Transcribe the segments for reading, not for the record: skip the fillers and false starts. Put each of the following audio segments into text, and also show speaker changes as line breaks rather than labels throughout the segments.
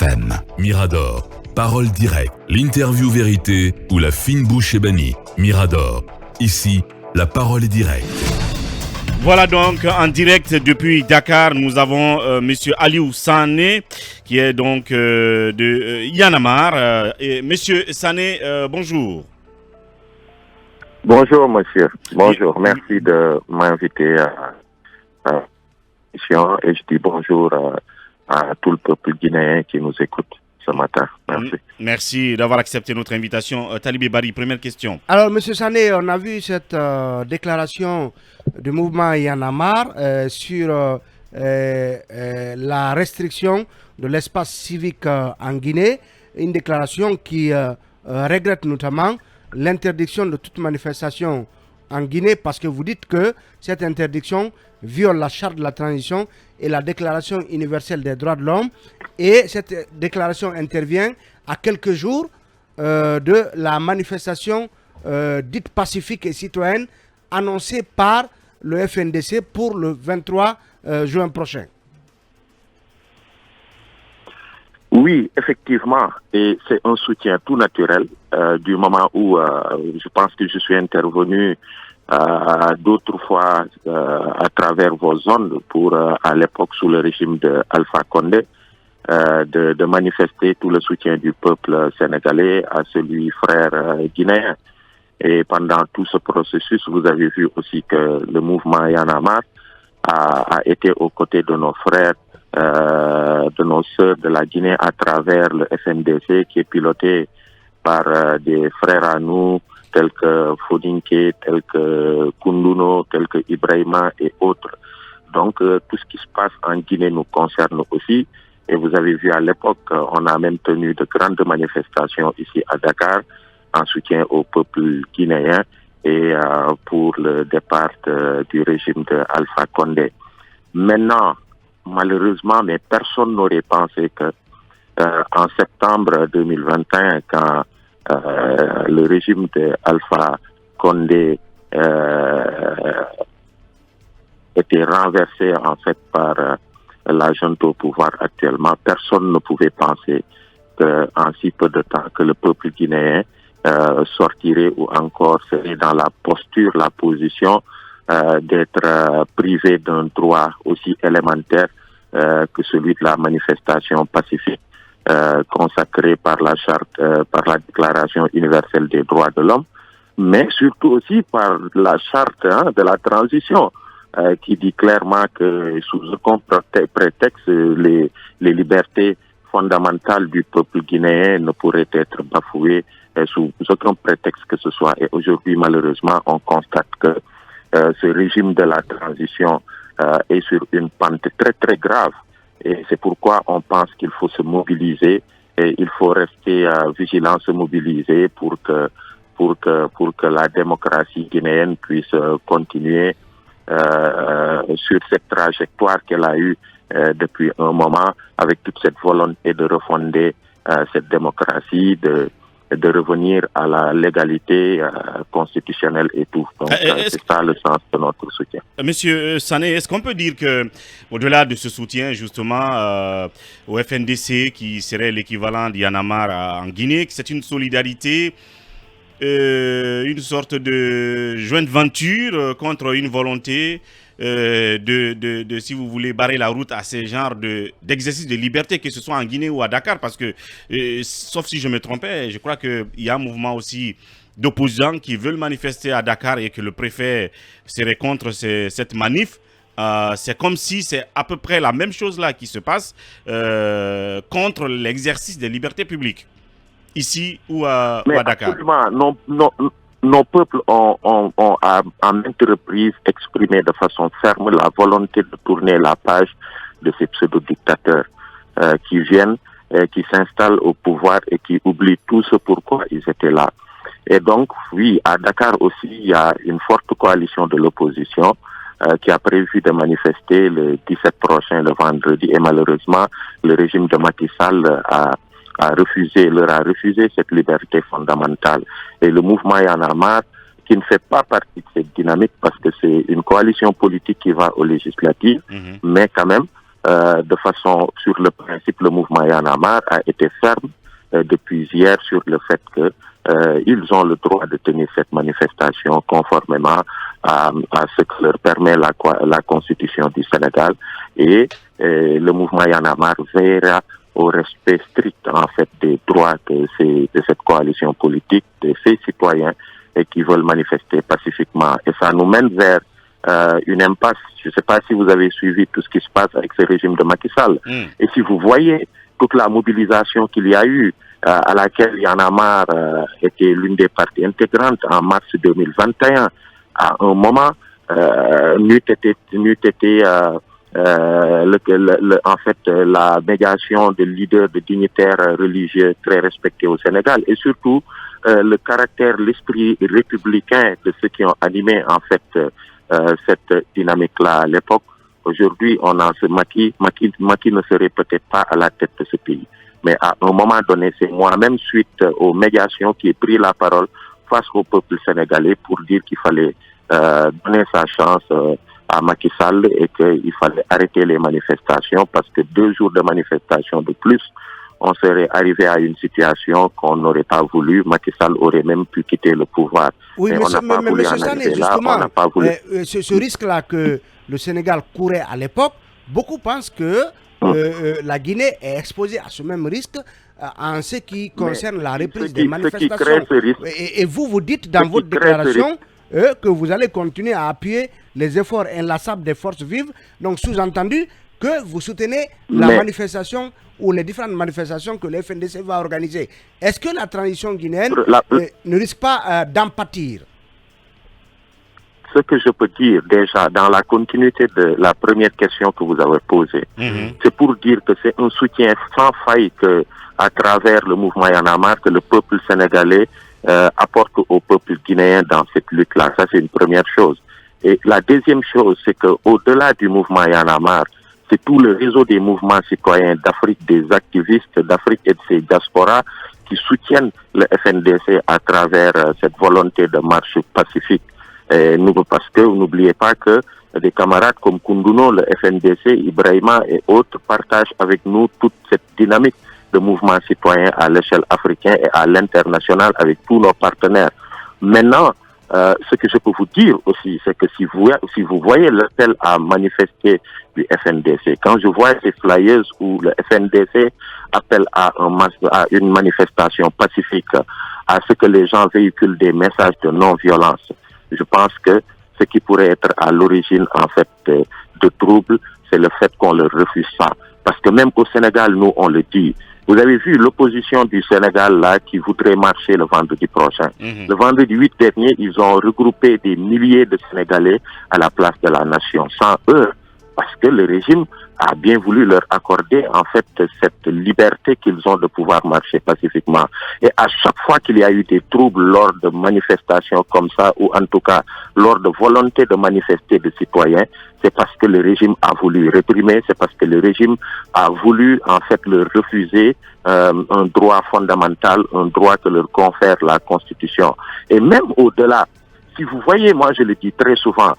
FM. Mirador, parole directe, l'interview vérité ou la fine bouche ébanie. Mirador, ici, la parole est directe.
Voilà donc en direct depuis Dakar, nous avons Monsieur Aliou Sané qui est donc de Y'en a marre. Monsieur Sané, bonjour.
Bonjour monsieur, bonjour, merci de m'inviter à l'émission et je dis bonjour à tout le peuple guinéen qui nous écoute ce matin. Merci.
Merci d'avoir accepté notre invitation. Talibé Bari, première question.
Alors monsieur Sané, on a vu cette déclaration du mouvement Y'en a marre sur la restriction de l'espace civique en Guinée, une déclaration qui regrette notamment l'interdiction de toute manifestation en Guinée parce que vous dites que cette interdiction viole la charte de la transition et la déclaration universelle des droits de l'homme et cette déclaration intervient à quelques jours de la manifestation dite pacifique et citoyenne annoncée par le FNDC pour le 23 juin prochain.
Oui, effectivement, et c'est un soutien tout naturel du moment où je pense que je suis intervenu d'autres fois à travers vos ondes pour, à l'époque, sous le régime de Alpha Condé, de manifester tout le soutien du peuple sénégalais à celui frère guinéen. Et pendant tout ce processus, vous avez vu aussi que le mouvement Y'en a marre a été aux côtés de nos frères, de nos sœurs de la Guinée à travers le FNDC qui est piloté par des frères à nous tels que Fodinké, tels que Kunduno, tels que Ibrahima et autres. Donc tout ce qui se passe en Guinée nous concerne aussi. Et vous avez vu à l'époque, on a même tenu de grandes manifestations ici à Dakar en soutien au peuple guinéen et pour le départ du régime de Alpha Condé. Maintenant, malheureusement, mais personne n'aurait pensé que en septembre 2021, quand le régime de Alpha Condé était renversé en fait par la junte au pouvoir actuellement, personne ne pouvait penser qu'en si peu de temps que le peuple guinéen sortirait ou encore serait dans la posture, la position d'être privé d'un droit aussi élémentaire que celui de la manifestation pacifique consacrée par la charte, par la Déclaration universelle des droits de l'homme, mais surtout aussi par la charte de la transition qui dit clairement que sous aucun prétexte les libertés fondamentales du peuple guinéen ne pourraient être bafouées sous aucun prétexte que ce soit. Et aujourd'hui, malheureusement, on constate que ce régime de la transition est sur une pente très très grave. Et c'est pourquoi on pense qu'il faut se mobiliser et il faut rester vigilant, se mobiliser pour que la démocratie guinéenne puisse continuer sur cette trajectoire qu'elle a eue depuis un moment, avec toute cette volonté de refonder cette démocratie, de revenir à la légalité constitutionnelle et tout. Donc c'est ça le sens de notre soutien.
Monsieur Sané, est-ce qu'on peut dire que, au-delà de ce soutien justement au FNDC, qui serait l'équivalent d'Y'en a marre en Guinée, que c'est une solidarité, une sorte de jointe venture contre une volonté de si vous voulez, barrer la route à ces genres d'exercice de liberté, que ce soit en Guinée ou à Dakar, parce que, sauf si je me trompais, je crois qu'il y a un mouvement aussi d'opposants qui veulent manifester à Dakar et que le préfet serait contre cette manif. C'est comme si c'est à peu près la même chose là qui se passe contre l'exercice des libertés publiques, ici ou à Dakar.
Absolument, nos peuples ont à maintes reprises exprimé de façon ferme la volonté de tourner la page de ces pseudo-dictateurs qui viennent, qui s'installent au pouvoir et qui oublient tout ce pourquoi ils étaient là. Et donc, oui, à Dakar aussi, il y a une forte coalition de l'opposition qui a prévu de manifester le 17 prochain, le vendredi, et malheureusement, le régime de Macky Sall leur a refusé cette liberté fondamentale. Et le mouvement Y'en a marre, qui ne fait pas partie de cette dynamique parce que c'est une coalition politique qui va aux législatives, mais quand même, de façon, sur le principe, le mouvement Y en a marre a été ferme depuis hier sur le fait que ils ont le droit de tenir cette manifestation conformément à ce que leur permet la Constitution du Sénégal, et le mouvement Y en a marre veillera au respect strict en fait des droits de cette coalition politique, de ces citoyens qui veulent manifester pacifiquement. Et ça nous mène vers une impasse. Je ne sais pas si vous avez suivi tout ce qui se passe avec ce régime de Macky Sall. Et si vous voyez toute la mobilisation qu'il y a eu, à laquelle Y en a marre était l'une des parties intégrantes en mars 2021, à un moment, n'eût été en fait la médiation de leaders, de dignitaires religieux très respectés au Sénégal, et surtout le caractère, l'esprit républicain de ceux qui ont animé en fait cette dynamique-là à l'époque. Aujourd'hui, on a ce Macky ne serait peut-être pas à la tête de ce pays. Mais à un moment donné, c'est moi-même, suite aux médiations, qui ai pris la parole face au peuple sénégalais pour dire qu'il fallait donner sa chance à Macky Sall et qu'il fallait arrêter les manifestations, parce que 2 jours de manifestation de plus, on serait arrivé à une situation qu'on n'aurait pas voulu. Macky Sall aurait même pu quitter le pouvoir.
Oui, mais
on n'a pas voulu en arriver là, on n'a pas voulu.
Ce risque-là que le Sénégal courait à l'époque, beaucoup pensent que la Guinée est exposée à ce même risque en ce qui concerne la reprise des manifestations. Et vous dites dans votre déclaration que vous allez continuer à appuyer les efforts inlassables des forces vives, donc sous-entendu que vous soutenez la manifestation ou les différentes manifestations que le FNDC va organiser. Est-ce que la transition guinéenne ne risque pas d'en pâtir?
Ce que je peux dire déjà dans la continuité de la première question que vous avez posée, c'est pour dire que c'est un soutien sans faille que, à travers le mouvement Y en a marre, que le peuple sénégalais apporte au peuple guinéen dans cette lutte-là. Ça, c'est une première chose. Et la deuxième chose, c'est qu'au-delà du mouvement Y en a marre, c'est tout le réseau des mouvements citoyens d'Afrique, des activistes d'Afrique et de ses diasporas qui soutiennent le FNDC à travers cette volonté de marche pacifique. Parce que n'oubliez pas que des camarades comme Koundouno, le FNDC, Ibrahima et autres partagent avec nous toute cette dynamique de mouvement citoyen à l'échelle africaine et à l'international avec tous nos partenaires. Maintenant, ce que je peux vous dire aussi, c'est que si vous voyez l'appel à manifester du FNDC, quand je vois ces flyers où le FNDC appelle à une manifestation pacifique, à ce que les gens véhiculent des messages de non-violence, je pense que ce qui pourrait être à l'origine en fait de troubles, c'est le fait qu'on leur refuse ça. Parce que même au Sénégal, nous on le dit. Vous avez vu l'opposition du Sénégal là qui voudrait marcher le vendredi prochain. Le vendredi 8 dernier, ils ont regroupé des milliers de Sénégalais à la place de la nation, sans eux, parce que le régime a bien voulu leur accorder en fait cette liberté qu'ils ont de pouvoir marcher pacifiquement. Et à chaque fois qu'il y a eu des troubles lors de manifestations comme ça, ou en tout cas lors de volonté de manifester des citoyens, c'est parce que le régime a voulu réprimer, c'est parce que le régime a voulu en fait leur refuser un droit fondamental, un droit que leur confère la Constitution. Et même au-delà, si vous voyez, moi je le dis très souvent,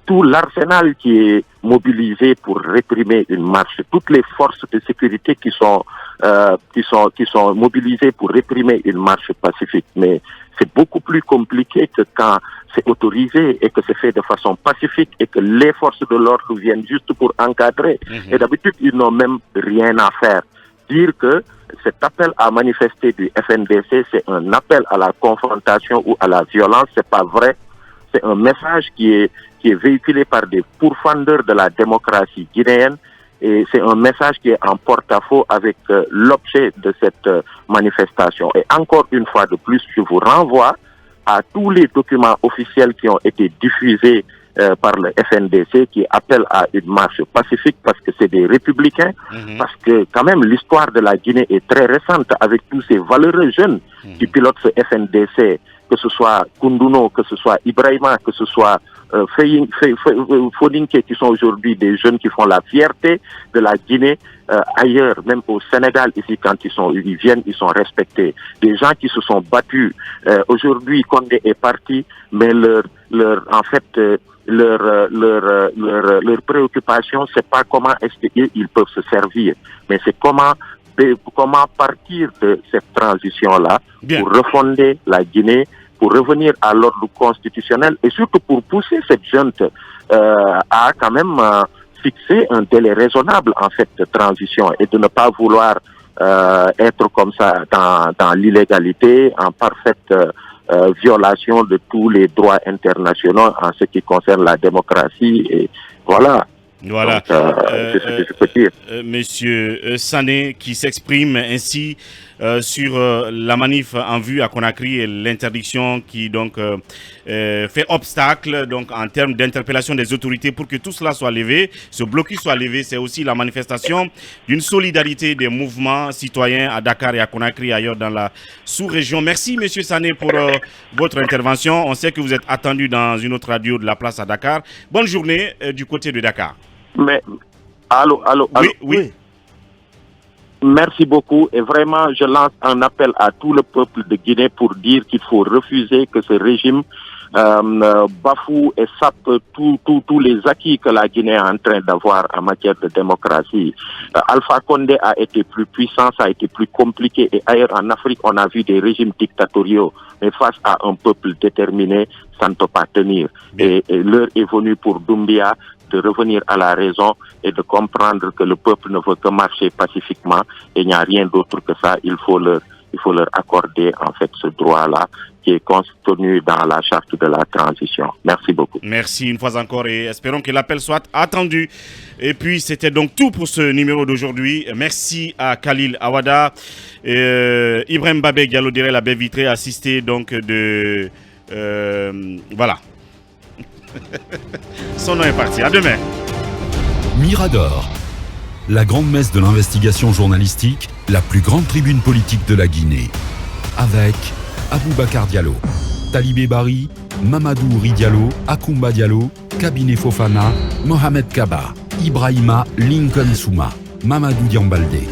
tout l'arsenal qui est mobilisé pour réprimer une marche, toutes les forces de sécurité qui sont mobilisées pour réprimer une marche pacifique, mais c'est beaucoup plus compliqué que quand c'est autorisé et que c'est fait de façon pacifique et que les forces de l'ordre viennent juste pour encadrer. Et d'habitude, ils n'ont même rien à faire. Dire que cet appel à manifester du FNDC, c'est un appel à la confrontation ou à la violence, c'est pas vrai. C'est un message qui est véhiculé par des pourfendeurs de la démocratie guinéenne, et c'est un message qui est en porte-à-faux avec l'objet de cette manifestation. Et encore une fois de plus, je vous renvoie à tous les documents officiels qui ont été diffusés par le FNDC, qui appellent à une marche pacifique parce que c'est des républicains, parce que quand même l'histoire de la Guinée est très récente avec tous ces valeureux jeunes qui pilotent ce FNDC, que ce soit Koundouno, que ce soit Ibrahima, que ce soit Fodinké, qui sont aujourd'hui des jeunes qui font la fierté de la Guinée ailleurs, même au Sénégal, ici, quand ils viennent, ils sont respectés. Des gens qui se sont battus. Aujourd'hui, Condé est parti, mais leur leur préoccupation, c'est pas comment est-ce qu'ils peuvent se servir, mais c'est comment partir de cette transition-là pour refonder la Guinée, pour revenir à l'ordre constitutionnel et surtout pour pousser cette junte à quand même fixer un délai raisonnable en fait de transition et de ne pas vouloir être comme ça dans l'illégalité, en parfaite violation de tous les droits internationaux en ce qui concerne la démocratie et voilà.
Voilà,
donc, c'est ce que je peux dire.
Monsieur Sané qui s'exprime ainsi sur la manif en vue à Conakry et l'interdiction qui donc fait obstacle donc en termes d'interpellation des autorités pour que tout cela soit levé, ce blocus soit levé. C'est aussi la manifestation d'une solidarité des mouvements citoyens à Dakar et à Conakry et ailleurs dans la sous-région. Merci Monsieur Sané pour votre intervention. On sait que vous êtes attendu dans une autre radio de la place à Dakar. Bonne journée du côté de Dakar.
Mais, allô.
Oui.
Merci beaucoup et vraiment je lance un appel à tout le peuple de Guinée pour dire qu'il faut refuser que ce régime bafoue et sape tous les acquis que la Guinée est en train d'avoir en matière de démocratie. Alpha Condé a été plus puissant, ça a été plus compliqué et ailleurs en Afrique on a vu des régimes dictatoriaux, mais face à un peuple déterminé, ça ne peut pas tenir. Et l'heure est venue pour Doumbia de revenir à la raison et de comprendre que le peuple ne veut que marcher pacifiquement et il n'y a rien d'autre que ça. Il faut leur accorder en fait ce droit-là qui est contenu dans la charte de la transition. Merci beaucoup.
Merci une fois encore et espérons que l'appel soit attendu. Et puis c'était donc tout pour ce numéro d'aujourd'hui. Merci à Khalil Awada, Ibrahim Babé Diallo dirait la baie vitrée, assisté donc de voilà. Son nom est parti. À demain.
Mirador, la grande messe de l'investigation journalistique, la plus grande tribune politique de la Guinée. Avec Aboubacar Diallo, Talibé Bari, Mamadou Ouri Diallo, Akoumba Diallo, Kabinet Fofana, Mohamed Kaba, Ibrahima Lincoln Souma, Mamadou Diambaldé.